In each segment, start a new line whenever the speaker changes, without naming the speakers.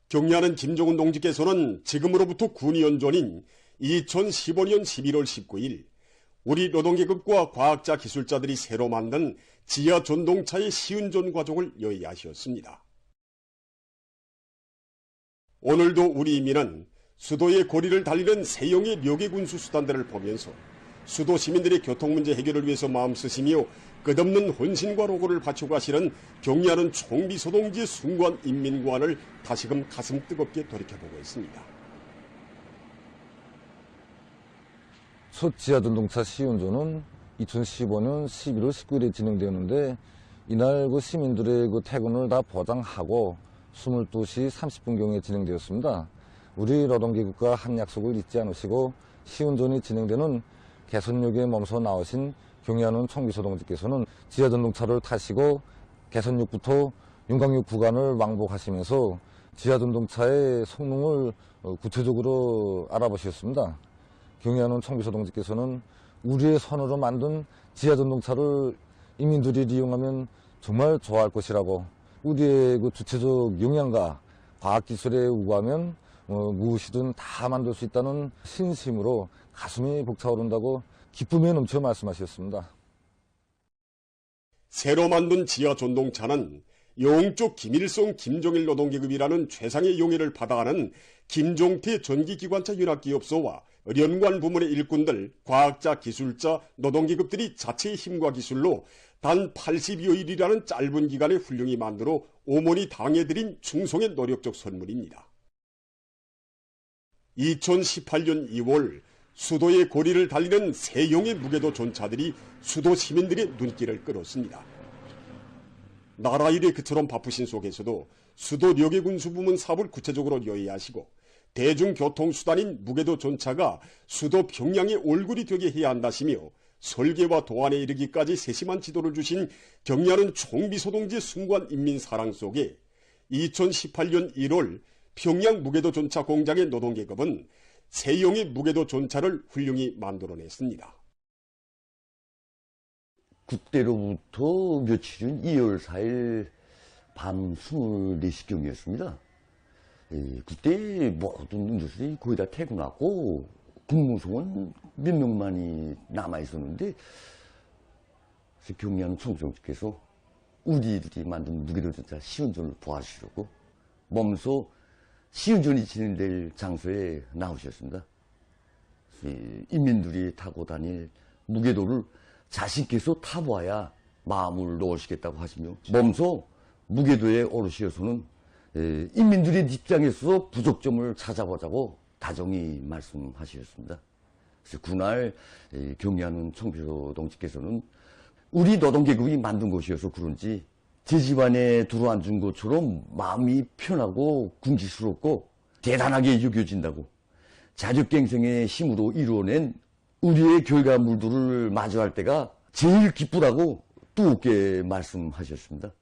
경리하는 김종훈 동지께서는 지금으로부터 9년 전인 2015년 11월 19일 우리 노동계급과 과학자 기술자들이 새로 만든 지하 전동차의 시운전 과정을 여의하셨습니다. 오늘도 우리 인민은 수도의 고리를 달리는 세용의 료계 군수 수단들을 보면서 수도 시민들의 교통 문제 해결을 위해서 마음쓰시며 끝없는 헌신과 노고를 바치고 가시는 경리하는 총비소동지의 순관 인민관을 다시금 가슴 뜨겁게 돌이켜보고 있습니다.
첫 지하전동차 시운전은 2015년 11월 19일에 진행되었는데 이날 그 시민들의 그 퇴근을 다 보장하고 22시 30분경에 진행되었습니다. 우리 노동계급과 한 약속을 잊지 않으시고 시운전이 진행되는 개선역에 멈춰 나오신 경리하는 총비소동지께서는 지하전동차를 타시고 개선역부터 윤곽역 구간을 왕복하시면서 지하전동차의 성능을 구체적으로 알아보셨습니다. 경리하는 총비소동지께서는 우리의 손으로 만든 지하전동차를 인민들이 이용하면 정말 좋아할 것이라고, 우리의 그 주체적 역량과 과학기술에 우구하면 무엇이든 다 만들 수 있다는 신심으로 가슴이 벅차오른다고 기쁨에 넘쳐 말씀하셨습니다.
새로 만든 지하 전동차는 영적 김일성 김정일 노동계급이라는 최상의 용의를 받아가는 김종태 전기기관차 윤학기업소와 연관 부문의 일꾼들, 과학자, 기술자, 노동계급들이 자체의 힘과 기술로 단 82여일이라는 짧은 기간에 훌륭히 만들어 오몬이 당해드린 충성의 노력적 선물입니다. 2018년 2월 수도의 고리를 달리는 세용의 무게도 전차들이 수도 시민들의 눈길을 끌었습니다. 나라 일에 그처럼 바쁘신 속에서도 수도 료계군수부문 사업을 구체적으로 여의하시고 대중교통수단인 무게도 전차가 수도 평양의 얼굴이 되게 해야 한다시며 설계와 도안에 이르기까지 세심한 지도를 주신 경리하는 총비소동지의 순관 인민사랑 속에 2018년 1월 평양 무게도 전차 공장의 노동계급은 세용의 무게도 전차를 훌륭히 만들어냈습니다.
그때로부터 며칠은 2월 4일 밤 24시경이었습니다. 그때 모든 인도들이 거의 다 퇴근하고 국무성은 몇 명만이 남아있었는데 경리하는 총비소동지께서 우리들이 만든 무게도 전차 시운전을 보아주시려고 몸소 시운전이 진행될 장소에 나오셨습니다. 인민들이 타고 다닐 무게도를 자신께서 타보아야 마음을 놓으시겠다고 하시며 몸소 무게도에 오르시어서는 인민들의 입장에서 부족점을 찾아보자고 다정히 말씀하셨습니다. 그래서 그날 경리하는 총비소동지께서는 우리 노동계급이 만든 곳이어서 그런지 제 집안에 들어앉은 것처럼 마음이 편하고 궁지스럽고 대단하게 여겨진다고, 자력갱생의 힘으로 이루어낸 우리의 결과물들을 마주할 때가 제일 기쁘다고 뜨겁게 말씀하셨습니다.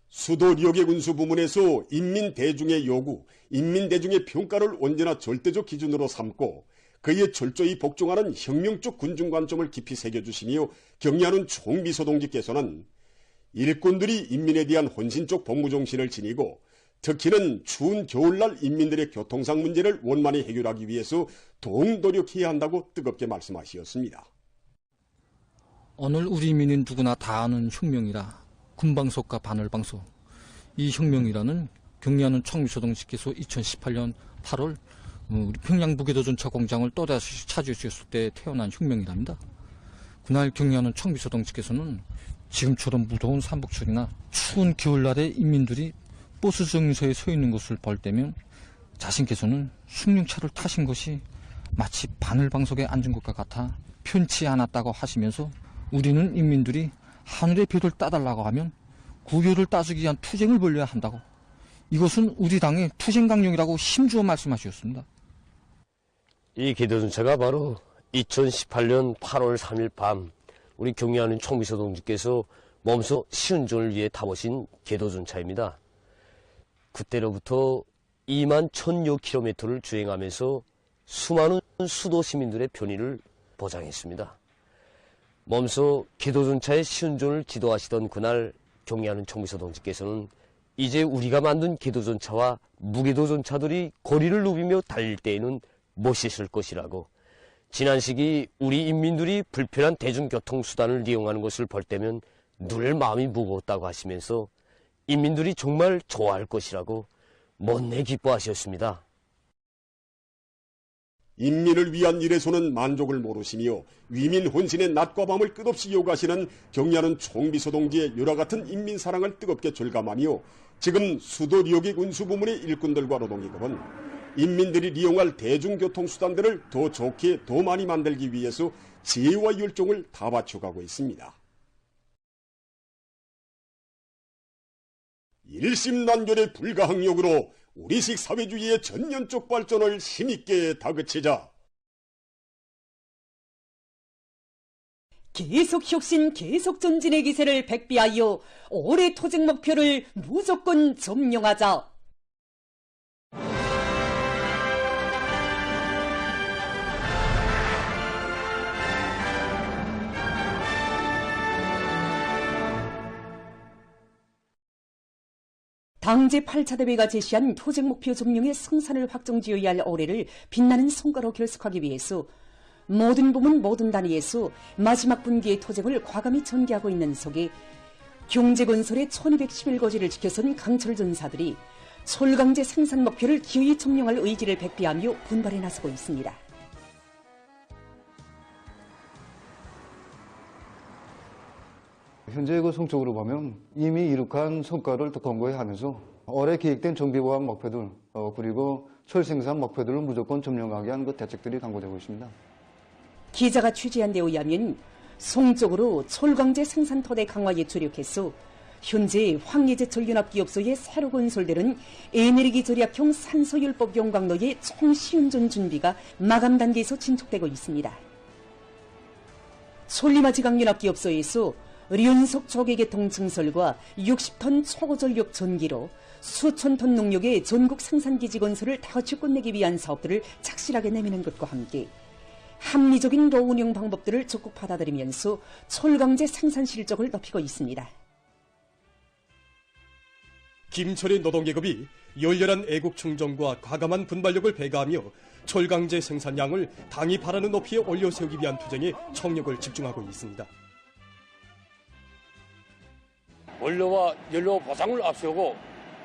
수도 료계군수부문에서 인민대중의 요구, 인민대중의 평가를 언제나 절대적 기준으로 삼고 그에 철저히 복종하는 혁명적 군중관점을 깊이 새겨주시며 경리하는 총비소동지께서는 일꾼들이 인민에 대한 헌신적 복무정신을 지니고 특히는 추운 겨울날 인민들의 교통상 문제를 원만히 해결하기 위해서 더욱 노력해야 한다고 뜨겁게 말씀하셨습니다.
오늘 우리 인민은 누구나 다 아는 혁명이라 군방속과 바늘방속, 이 혁명이라는 경리하는 총비소동지께서 2018년 8월 우리 평양 무게도전차 공장을 또다시 차지하셨을 때 태어난 혁명이랍니다. 그날 경리하는 총비소동지께서는 지금처럼 무더운 삼복철이나 추운 겨울날에 인민들이 버스 정류소에 서 있는 것을 볼 때면 자신께서는 숭늉차를 타신 것이 마치 바늘방석에 앉은 것과 같아 편치 않았다고 하시면서 우리는 인민들이 하늘의 별을 따달라고 하면 구별을 따주기 위한 투쟁을 벌여야 한다고, 이것은 우리 당의 투쟁강령이라고 힘주어 말씀하셨습니다.
이 기도전차가 바로 2018년 8월 3일 밤 우리 경리하는 총비소동지께서 몸소 시운전을 위해 타보신 궤도전차입니다. 그때로부터 2만 1000여 킬로미터를 주행하면서 수많은 수도 시민들의 편의를 보장했습니다. 몸소 궤도전차의 시운전을 지도하시던 그날 경리하는 총비소동지께서는 이제 우리가 만든 궤도전차와 무궤도전차들이 거리를 누비며 달릴 때에는 멋있을 것이라고, 지난 시기 우리 인민들이 불편한 대중교통수단을 이용하는 것을 볼 때면 늘 마음이 무거웠다고 하시면서 인민들이 정말 좋아할 것이라고 못내 기뻐하셨습니다.
인민을 위한 일에서는 만족을 모르시며 위민 혼신의 낮과 밤을 끝없이 요구하시는 경리하는 총비서 동지의 열화 같은 인민 사랑을 뜨겁게 절감하며 지금 수도 리역의 운수부문의 일꾼들과 노동기업은 인민들이 이용할 대중교통수단들을 더 좋게 더 많이 만들기 위해서 지혜와 열정을 다 바쳐가고 있습니다. 일심난결의 불가항력으로 우리식 사회주의의 전면적 발전을 힘있게 다그치자.
계속 혁신, 계속 전진의 기세를 백비하여 올해 토직 목표를 무조건 점령하자. 당 제8차 대회가 제시한 토직 목표 점령의 승산을 확정지어야 할 올해를 빛나는 성과로 결석하기 위해서 모든 부문 모든 단위에서 마지막 분기의 토직을 과감히 전개하고 있는 속에 경제건설의 1211거지를 지켜선 강철 전사들이 철강제 생산 목표를 기어이 점령할 의지를 백비하며 분발에 나서고 있습니다.
현재 그 성적으로 보면 이미 이룩한 성과를 더 권고하면서 올해 계획된 정비보안 목표들 그리고 철 생산 목표들을 무조건 점령하게 하는 그 대책들이 강구되고 있습니다.
기자가 취재한 데 의하면 성적으로 철강제 생산 토대 강화에 주력해서 현재 황예제철 연합기업소의 새로 건설되는 에너지 절약형 산소율법 용광로의 총시운전 준비가 마감 단계에서 진척되고 있습니다. 솔리마지강연합기업소에서 연속 조개개통 증설과 60톤 초고전력 전기로 수천 톤 농력의 전국 생산기지 건설을 다같이 끝내기 위한 사업들을 착실하게 내미는 것과 함께 합리적인 로 운영 방법들을 적극 받아들이면서 철강제 생산 실적을 높이고 있습니다.
김철의 노동계급이 열렬한 애국 충정과 과감한 분발력을 배가하며 철강제 생산량을 당이 바라는 높이에 올려세우기 위한 투쟁에 총력을 집중하고 있습니다.
원료와 연료 보상을 앞세우고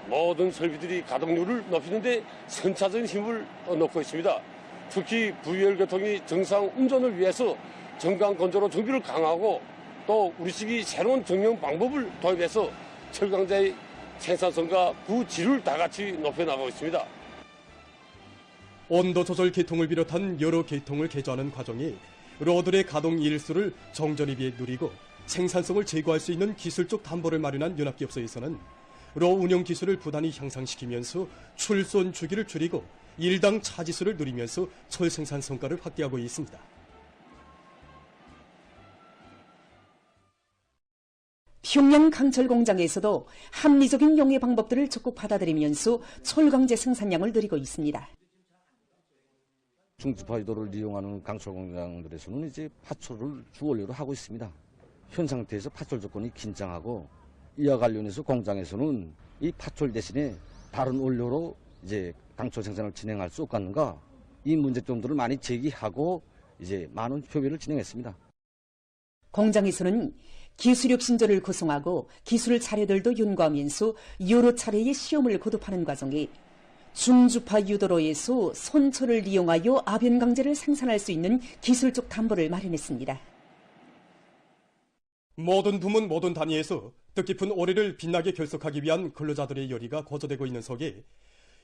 모든 설비들이 가동률을 높이는 데 선차적인 힘을 넣고 있습니다. 특히 VL교통이 정상 운전을 위해서 정강건조로 정비를 강화하고 또 우리식이 새로운 경영 방법을 도입해서 철강제의 생산성과 그 질을 다 같이 높여나가고 있습니다.
온도 조절 계통을 비롯한 여러 계통을 개조하는 과정이 로들의 가동 일수를 정전에 비해 누리고 생산성을 제고할 수 있는 기술적 담보를 마련한 연합기업소에서는 로 운영 기술을 부단히 향상시키면서 출손 주기를 줄이고 일당 차지수를 누리면서 철 생산 성과를 확대하고 있습니다.
평양 강철 공장에서도 합리적인 용해 방법들을 적극 받아들이면서 철강제 생산량을 늘리고 있습니다.
중주파 유도를 이용하는 강철 공장들에서는 이제 파초를 주원료로 하고 있습니다. 현 상태에서 파철 조건이 긴장하고 이와 관련해서 공장에서는 이 파철 대신에 다른 원료로 이제 강철 생산을 진행할 수 없겠는가, 이 문제점들을 많이 제기하고 이제 많은 협의를 진행했습니다.
공장에서는 기술력 신조를 구성하고 기술 차례들도 연구하면서 여러 차례의 시험을 거듭하는 과정에 중주파 유도로에서 손철을 이용하여 아변강제를 생산할 수 있는 기술적 담보를 마련했습니다.
모든 부문 모든 단위에서 뜻깊은 올해를 빛나게 결석하기 위한 근로자들의 열의가 고조되고 있는 속에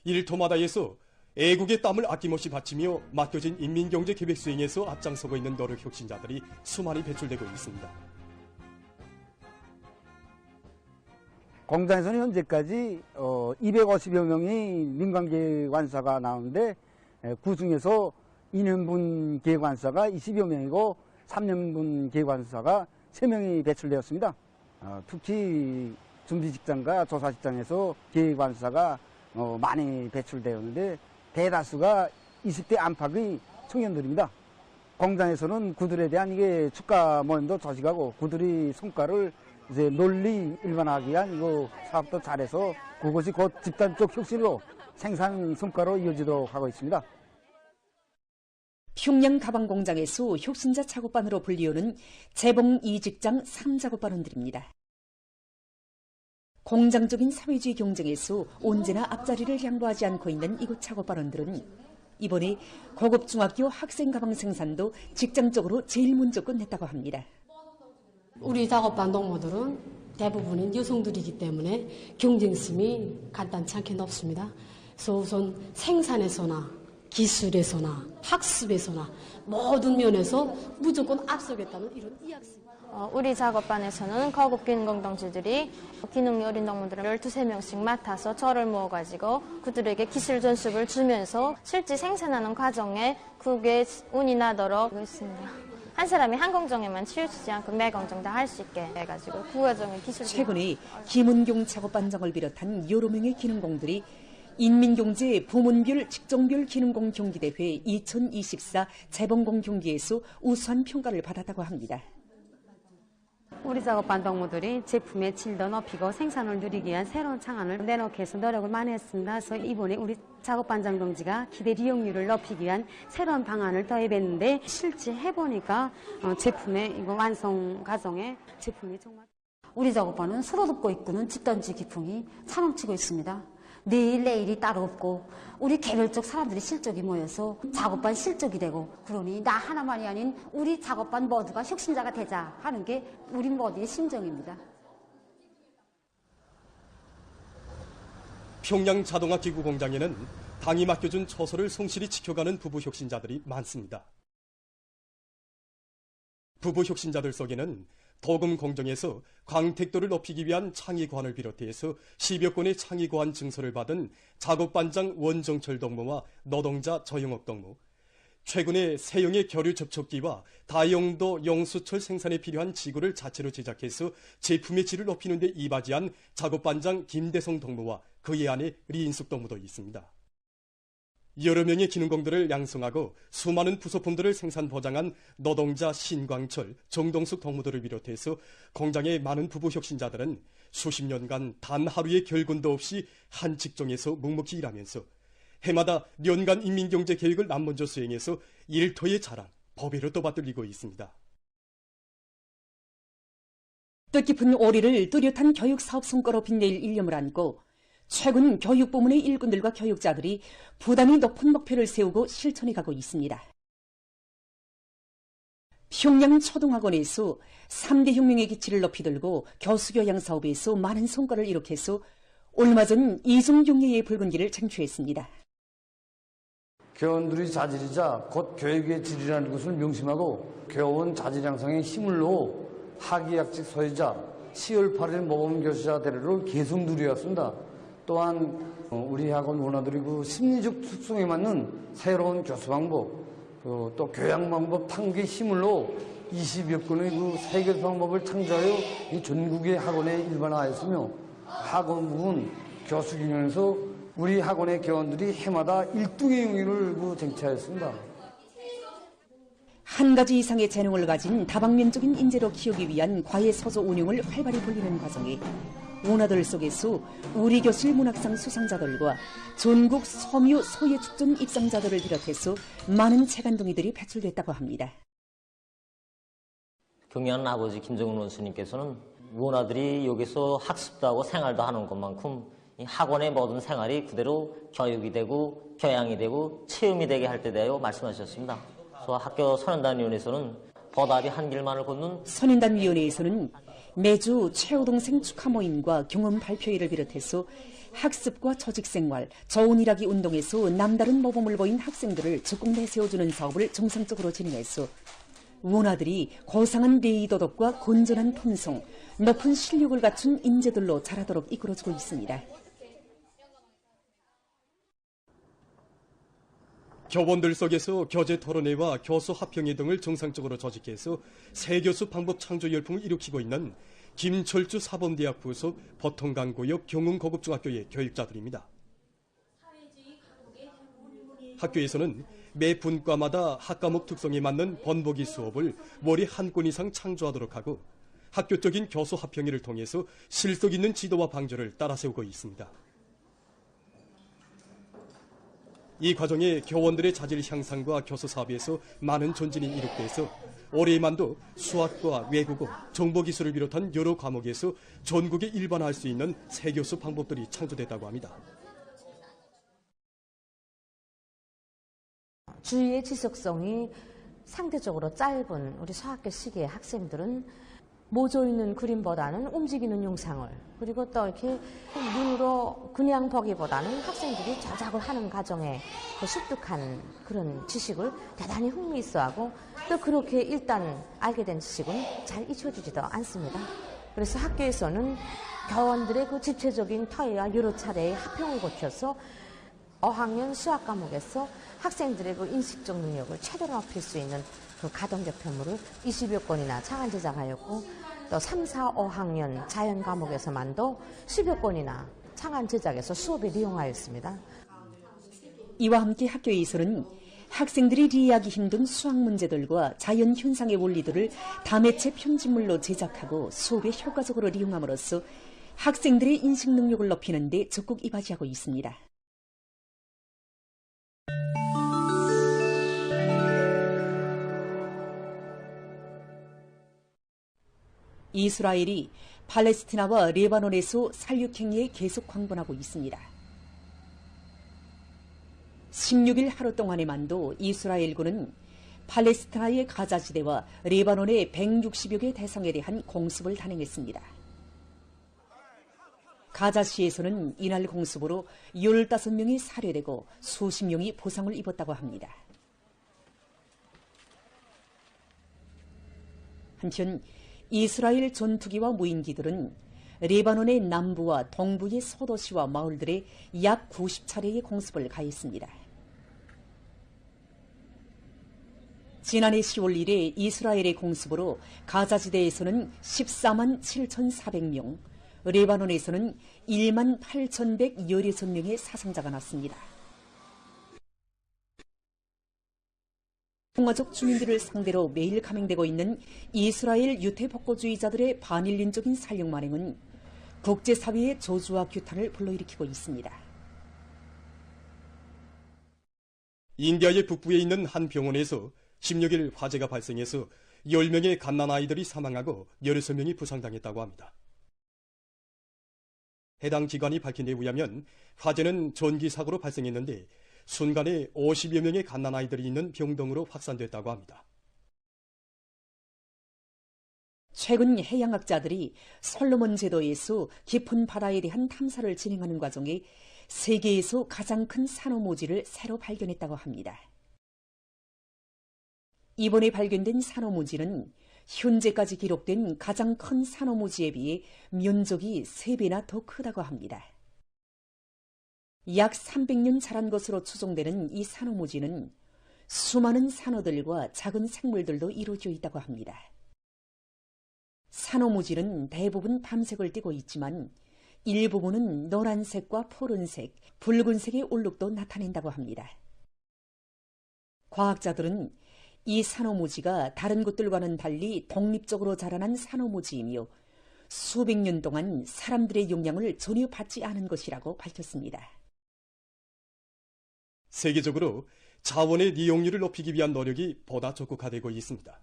일터마다에서 애국의 땀을 아낌없이 바치며 맡겨진 인민경제계획 수행에서 앞장서고 있는 노력 혁신자들이 수많이 배출되고 있습니다.
공장에서는 현재까지 250여 명의 민간계관사가 나오는데 그중에서 2년분 계관사가 20여 명이고 3년분 계관사가 3명이 배출되었습니다. 특히 준비직장과 조사직장에서 계관사가 많이 배출되었는데 대다수가 20대 안팎의 청년들입니다. 공장에서는 그들에 대한 이게 축가 모임도 조직하고 그들의 성과를 이제 논리 일반화하기 위한 이거 사업도 잘해서 그것이 곧 집단적 혁신으로 생산 성과로 이어지도록 하고 있습니다.
평양 가방 공장에서 혁신자 작업반으로 불리우는 재봉 2직장 3작업반원들입니다. 공장적인 사회주의 경쟁에서 언제나 앞자리를 양보하지 않고 있는 이곳 작업반원들은 이번에 고급 중학교 학생 가방 생산도 직장적으로 제일 먼저 끝냈다고 합니다.
우리 작업반 동무들은 대부분은 여성들이기 때문에 경쟁심이 간단치 않게 높습니다. 그래서 우선 생산에서나 기술에서나 학습에서나 모든 면에서 무조건 앞서겠다는 이런 이학심.
우리 작업반에서는 거급 기능공동체들이 기능이 어린 동무들을 12~13명씩 맡아서 저를 모아가지고 그들에게 기술 전수를 주면서 실제 생산하는 과정에 그게 운이 나도록 있습니다. 한 사람이 한 공정에만 치우치지 않고 매 공정 다 할 수 있게 해가지고 그 과정의 기술.
최근에 김은경 작업반장을 비롯한 여러 명의 기능공들이 인민경제 부문별 직종별 기능공 경기대회 2024 재봉공 경기에서 우수한 평가를 받았다고 합니다.
우리 작업반 동무들이 제품의 질도 높이고 생산을 누리기 위한 새로운 창안을 내놓기 위해서 노력을 많이 했습니다. 그래서 이번에 우리 작업반장 동지가 기대 이용률을 높이기 위한 새로운 방안을 도입했는데 실제 해보니까 제품의 이거 완성 과정에 제품이 정말
우리 작업반은 서로 돕고 이끄는 집단지 기풍이 차넘치고 있습니다. 내일이 따로 없고 우리 개별적 사람들이 실적이 모여서 작업반 실적이 되고 그러니 나 하나만이 아닌 우리 작업반 모두가 혁신자가 되자 하는 게 우리 모두의 심정입니다.
평양 자동화 기구 공장에는 당이 맡겨준 처소를 성실히 지켜가는 부부 혁신자들이 많습니다. 부부 혁신자들 속에는 도금 공정에서 광택도를 높이기 위한 창의고안을 비롯해서 10여 건의 창의고안 증서를 받은 작업반장 원정철 동무와 노동자 저영옥 동무, 최근에 세형의 겨류 접촉기와 다용도 용수철 생산에 필요한 지구를 자체로 제작해서 제품의 질을 높이는 데 이바지한 작업반장 김대성 동무와 그의 아내 리인숙 동무도 있습니다. 여러 명의 기능공들을 양성하고 수많은 부속품들을 생산 보장한 노동자 신광철, 정동숙 동무들을 비롯해서 공장의 많은 부부 혁신자들은 수십 년간 단 하루의 결근도 없이 한 직종에서 묵묵히 일하면서 해마다 년간 인민경제 계획을 남먼저 수행해서 일터의 자랑, 법외로 떠받들리고 있습니다.
뜻깊은 올해를 뚜렷한 교육사업 성과로 빛낼 일념을 안고 최근 교육부문의 일꾼들과 교육자들이 부담이 높은 목표를 세우고 실천해 가고 있습니다. 평양 초등학원에서 3대 혁명의 기치를 높이 들고 교수교양 사업에서 많은 성과를 이룩해서 얼마 전 이중경례의 붉은 길을 쟁취했습니다.
교원들의 자질이자 곧 교육의 질이라는 것을 명심하고 교원 자질 양성에 힘을 놓아 학위학직 소유자 10월 8일 모범교수자 대회를 계속 누려왔습니다. 또한 우리 학원 원화들이 그 심리적 특성에 맞는 새로운 교수 방법, 또 교양 방법 탐구에 힘을 놓아 20여 건의 그 세계 방법을 창조하여 이 전국의 학원에 일반화하였으며 학원부는 교수 경영에서 우리 학원의 교원들이 해마다 1등의 영예를 쟁취하였습니다.
한 가지 이상의 재능을 가진 다방면적인 인재로 키우기 위한 과외서조 운영을 활발히 벌리는 과정에 원화들 속에서 우리 교실 문학상 수상자들과 전국 섬유 소예축전 입상자들을 비롯해서 많은 체간둥이들이 배출됐다고 합니다.
경의하는 아버지 김정은 원수님께서는 원화들이 여기서 학습도 하고 생활도 하는 것만큼 이 학원의 모든 생활이 그대로 교육이 되고 교양이 되고 체험이 되게 할 때 대하여 말씀하셨습니다. 그래서 학교 선현단위원회에서는 보답이 한 길만을 걷는
선현단위원회에서는 매주 최우동생 축하 모임과 경험 발표회를 비롯해서 학습과 조직생활, 좋은 일하기 운동에서 남다른 모범을 보인 학생들을 적극 내세워주는 사업을 정상적으로 진행해서 원화들이 고상한礼儀도덕과 건전한 품성, 높은 실력을 갖춘 인재들로 자라도록 이끌어주고 있습니다.
교원들 속에서 교재 토론회와 교수 합평회 등을 정상적으로 조직해서 새교수 방법 창조 열풍을 일으키고 있는 김철주 사범대학 부속 보통강고역 경흥고급중학교의 교육자들입니다. 학교에서는 매 분과마다 학과목 특성에 맞는 본보기 수업을 월에 한 건 이상 창조하도록 하고 학교적인 교수 합평회를 통해서 실속 있는 지도와 방조를 따라세우고 있습니다. 이 과정에 교원들의 자질 향상과 교수 사업에서 많은 전진이 이룩돼서 올해만도 수학과 외국어, 정보기술을 비롯한 여러 과목에서 전국에 일반화할 수 있는 새 교수 방법들이 창조됐다고 합니다.
주의의 지속성이 상대적으로 짧은 우리 수학교 시기의 학생들은 모조 있는 그림보다는 움직이는 영상을, 그리고 또 이렇게 눈으로 그냥 보기보다는 학생들이 저작을 하는 과정에 그 습득한 그런 지식을 대단히 흥미있어하고, 또 그렇게 일단 알게 된 지식은 잘 잊혀지지도 않습니다. 그래서 학교에서는 교원들의 그 집체적인 토의와 여러 차례의 합평을 거쳐서 5학년 수학 과목에서 학생들의 그 인식적 능력을 최대로 높일 수 있는 그 가동개편물을 20여 건이나 창안 제작하였고, 또 3, 4, 5학년 자연 과목에서만도 10여 건이나 창안 제작해서 수업에 이용하였습니다.
이와 함께 학교에서는 학생들이 이해하기 힘든 수학 문제들과 자연 현상의 원리들을 다매체 편집물로 제작하고 수업에 효과적으로 이용함으로써 학생들의 인식 능력을 높이는 데 적극 이바지하고 있습니다. 이스라엘이 팔레스티나와 레바논에서 살육행위에 계속 광분하고 있습니다. 16일 하루 동안에만도 이스라엘군은 팔레스티나의 가자지대와 레바논의 160여 개 대상에 대한 공습을 단행했습니다. 가자시에서는 이날 공습으로 15명이 살해되고 수십 명이 부상을 입었다고 합니다. 한편 이스라엘 전투기와 무인기들은 레바논의 남부와 동부의 소도시와 마을들에 약 90차례의 공습을 가했습니다. 지난해 10월 1일 이스라엘의 공습으로 가자지대에서는 14만 7,400명, 레바논에서는 1만 8,116명의 사상자가 났습니다. 동아족 주민들을 상대로 매일 감행되고 있는 이스라엘 유태복고주의자들의 반인륜적인 살육 만행은 국제사회의 저주와 규탄을 불러일으키고 있습니다.
인디아의 북부에 있는 한 병원에서 16일 화재가 발생해서 10명의 갓난아이들이 사망하고 16명이 부상당했다고 합니다. 해당 기관이 밝힌 데 의하면 화재는 전기 사고로 발생했는데 순간에 50여 명의 갓난아이들이 있는 병동으로 확산됐다고 합니다.
최근 해양학자들이 솔로몬 제도에서 깊은 바다에 대한 탐사를 진행하는 과정에 세계에서 가장 큰 산호모지를 새로 발견했다고 합니다. 이번에 발견된 산호모지는 현재까지 기록된 가장 큰 산호모지에 비해 면적이 3배나 더 크다고 합니다. 약 300년 자란 것으로 추정되는 이 산호모지는 수많은 산호들과 작은 생물들도 이루어져 있다고 합니다. 산호모지는 대부분 밤색을 띠고 있지만 일부분은 노란색과 푸른색, 붉은색의 얼룩도 나타낸다고 합니다. 과학자들은 이 산호모지가 다른 곳들과는 달리 독립적으로 자라난 산호모지이며 수백 년 동안 사람들의 영향을 전혀 받지 않은 것이라고 밝혔습니다.
세계적으로 자원의 이용률을 높이기 위한 노력이 보다 적극화되고 있습니다.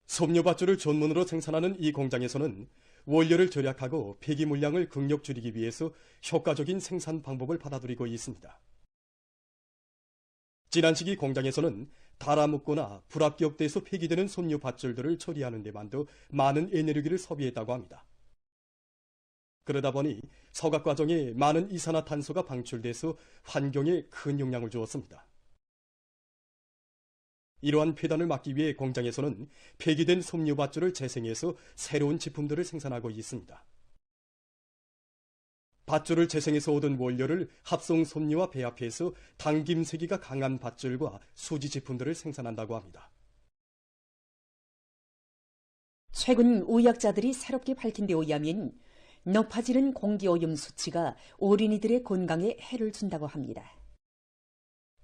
섭녀밧줄을 전문으로 생산하는 이 공장에서는 원료를 절약하고 폐기 물량을 극력 줄이기 위해서 효과적인 생산 방법을 받아들이고 있습니다. 지난 시기 공장에서는 달아먹거나 불합격돼서 폐기되는 섭녀 밧줄들을 처리하는 데만도 많은 에너지를 소비했다고 합니다. 그러다 보니 서각 과정에 많은 이산화탄소가 방출돼서 환경에 큰 영향을 주었습니다. 이러한 폐단을 막기 위해 공장에서는 폐기된 섭녀 밧줄을 재생해서 새로운 제품들을 생산하고 있습니다. 밧줄을 재생해서 얻은 원료를 합성 섭녀와 배합해서 당김세기가 강한 밧줄과 수지 제품들을 생산한다고 합니다.
최근 의학자들이 새롭게 밝힌 데 의하면 높아지는 공기오염 수치가 어린이들의 건강에 해를 준다고 합니다.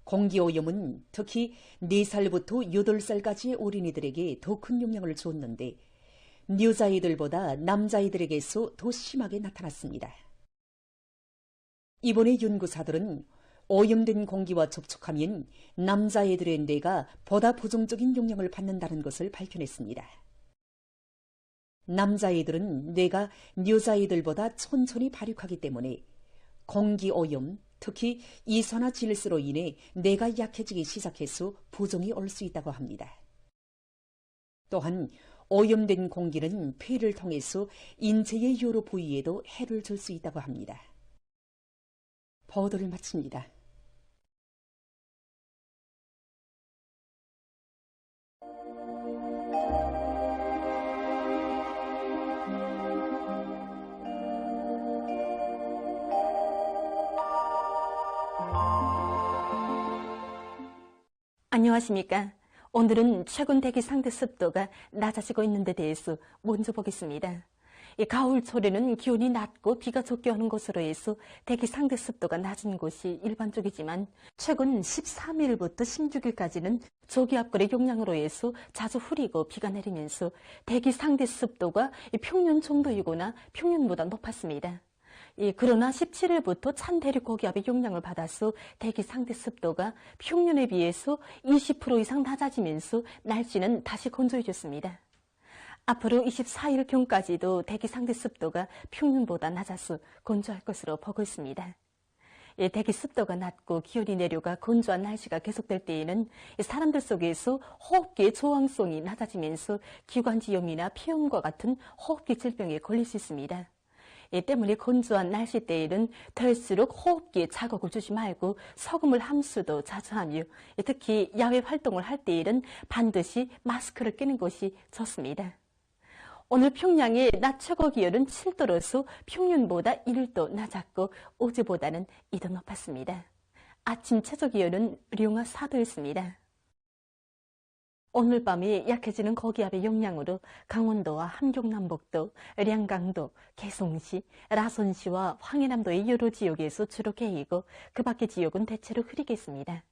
공기오염은 특히 4살부터 8살까지의 어린이들에게 더 큰 영향을 주었는데 여자아이들보다 남자아이들에게서 더 심하게 나타났습니다. 이번에 연구사들은 오염된 공기와 접촉하면 남자아이들의 뇌가 보다 부정적인 영향을 받는다는 것을 밝혀냈습니다. 남자아이들은 뇌가 여자아이들보다 천천히 발육하기 때문에 공기오염, 특히 이산화질소로 인해 뇌가 약해지기 시작해서 부종이 올 수 있다고 합니다. 또한 오염된 공기는 폐를 통해서 인체의 여러 부위에도 해를 줄 수 있다고 합니다. 보도를 마칩니다.
안녕하십니까. 오늘은 최근 대기 상대 습도가 낮아지고 있는 데 대해서 먼저 보겠습니다. 가을철에는 기온이 낮고 비가 적게 오는 것으로 해서 대기 상대 습도가 낮은 곳이 일반적이지만 최근 13일부터 16일까지는 저기압골의 영향으로 해서 자주 흐리고 비가 내리면서 대기 상대 습도가 평년 정도이거나 평년보다 높았습니다. 그러나 17일부터 찬 대륙 고기압의 영향을 받아서 대기 상대 습도가 평년에 비해서 20% 이상 낮아지면서 날씨는 다시 건조해졌습니다. 앞으로 24일경까지도 대기 상대 습도가 평년보다 낮아서 건조할 것으로 보고 있습니다. 대기 습도가 낮고 기온이 내려가 건조한 날씨가 계속될 때에는 사람들 속에서 호흡기의 저항성이 낮아지면서 기관지염이나 폐렴과 같은 호흡기 질병에 걸릴 수 있습니다. 이 때문에 건조한 날씨 때에는 될수록 호흡기에 자극을 주지 말고 소금을 함수도 자주 하며 특히 야외 활동을 할 때에는 반드시 마스크를 끼는 것이 좋습니다. 오늘 평양의 낮 최고 기온은 7도로서 평년보다 1도 낮았고 어제보다는 2도 높았습니다. 아침 최저 기온은 령화 4도였습니다. 오늘 밤에 약해지는 고기압의 영향으로 강원도와 함경남북도, 량강도, 개성시, 라선시와 황해남도의 여러 지역에서 주로 개이고 그 밖의 지역은 대체로 흐리겠습니다.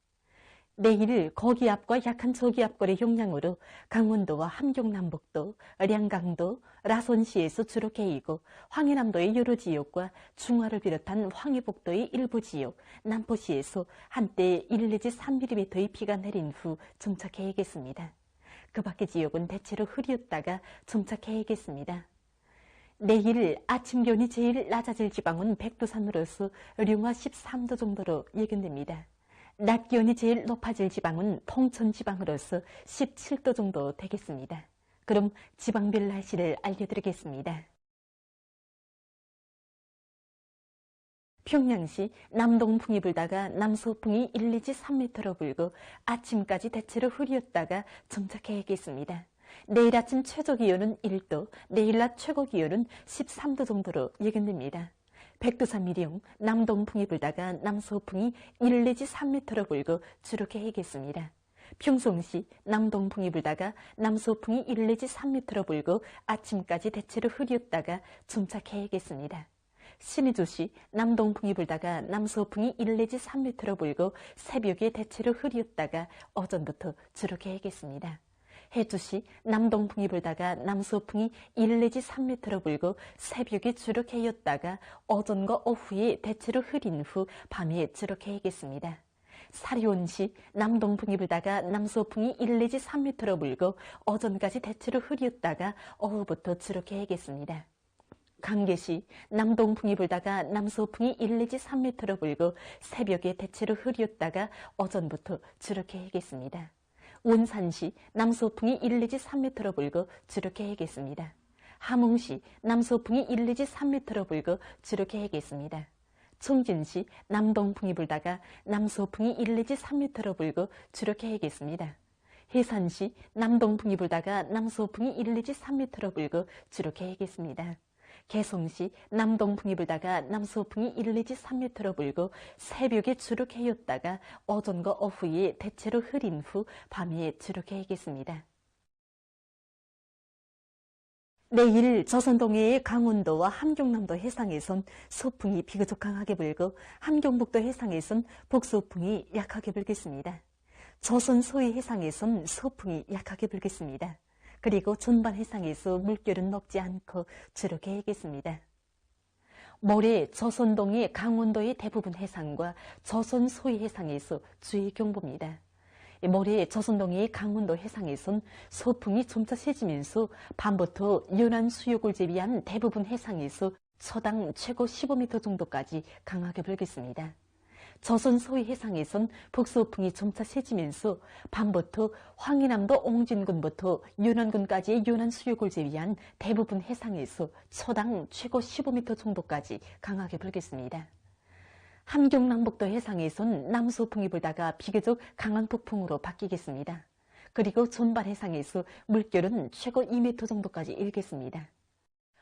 내일 고기압과 약한 저기압골의 영향으로 강원도와 함경남북도, 량강도, 라선시에서 주로 개이고 황해남도의 여러 지역과 중화를 비롯한 황해북도의 일부 지역, 남포시에서 한때 1 내지 3mm의 비가 내린 후 점차 개이겠습니다. 그 밖의 지역은 대체로 흐리었다가 점차 개이겠습니다. 내일 아침 기온이 제일 낮아질 지방은 백두산으로서 령화 13도 정도로 예견됩니다. 낮 기온이 제일 높아질 지방은 통천 지방으로서 17도 정도 되겠습니다. 그럼 지방별 날씨를 알려드리겠습니다. 평양시 남동풍이 불다가 남서풍이 1 내지 3m로 불고 아침까지 대체로 흐리었다가 점차 개겠습니다. 내일 아침 최저 기온은 1도, 내일 낮 최고 기온은 13도 정도로 예견됩니다. 백두산 미령 남동풍이 불다가 남서풍이 1 내지 3m로 불고 주로 개겠습니다. 평송시 남동풍이 불다가 남서풍이 1 내지 3m로 불고 아침까지 대체로 흐렸다가 점차 개겠습니다. 신의주시 남동풍이 불다가 남서풍이 1 내지 3m로 불고 새벽에 대체로 흐렸다가 오전부터 주로 개겠습니다. 해주시 남동풍이 불다가 남서풍이 1 내지 3m로 불고 새벽에 주로 개였다가 오전과 오후에 대체로 흐린 후 밤에 주로 개겠습니다. 사리온시 남동풍이 불다가 남서풍이 1 내지 3m로 불고 오전까지 대체로 흐렸다가 오후부터 주로 개겠습니다. 강계시 남동풍이 불다가 남서풍이 1 내지 3m로 불고 새벽에 대체로 흐렸다가 오전부터 주로 개겠습니다. 원산시 남서풍이 1 내지 3m로 불고 주로 개겠습니다. 함흥시 남서풍이 1 내지 3m로 불고 주로 개겠습니다. 청진시 남동풍이 불다가 남서풍이 1 내지 3m로 불고 주로 개겠습니다. 해산시 남동풍이 불다가 남서풍이 1 내지 3m로 불고 주로 개겠습니다. 개성시 남동풍이 불다가 남서풍이 1 내지 3m로 불고 새벽에 주로 개였다가 오전과 오후에 대체로 흐린 후 밤에 주로 개겠습니다. 내일 조선동해의 강원도와 함경남도 해상에선 소풍이 비교적 강하게 불고 함경북도 해상에선 북소풍이 약하게 불겠습니다. 조선 소위 해상에선 소풍이 약하게 불겠습니다. 그리고 전반 해상에서 물결은 녹지 않고 주로 개겠습니다. 모레 조선동해 강원도의 대부분 해상과 조선 소위 해상에서 주의 경보입니다. 모레 조선동해 강원도 해상에선 소풍이 점차 세지면서 밤부터 연안 수욕을 제외한 대부분 해상에서 초당 최고 15m 정도까지 강하게 불겠습니다. 조선 소위 해상에선 북소풍이 점차 세지면서 밤부터 황해남도 옹진군부터 연안군까지의 연안 수욕을 제외한 대부분 해상에서 초당 최고 15m 정도까지 강하게 불겠습니다. 함경남북도 해상에선 남소풍이 불다가 비교적 강한 북풍으로 바뀌겠습니다. 그리고 전반 해상에서 물결은 최고 2m 정도까지 일겠습니다.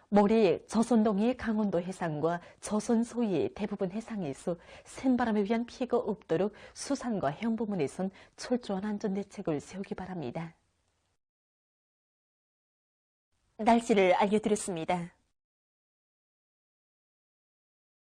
모레 조선동해 강원도 해상과 조선 소위의 대부분 해상에서 센바람에 의한 피해가 없도록 수산과 해양 부문에선 철저한 안전대책을 세우기 바랍니다. 날씨를 알려드렸습니다.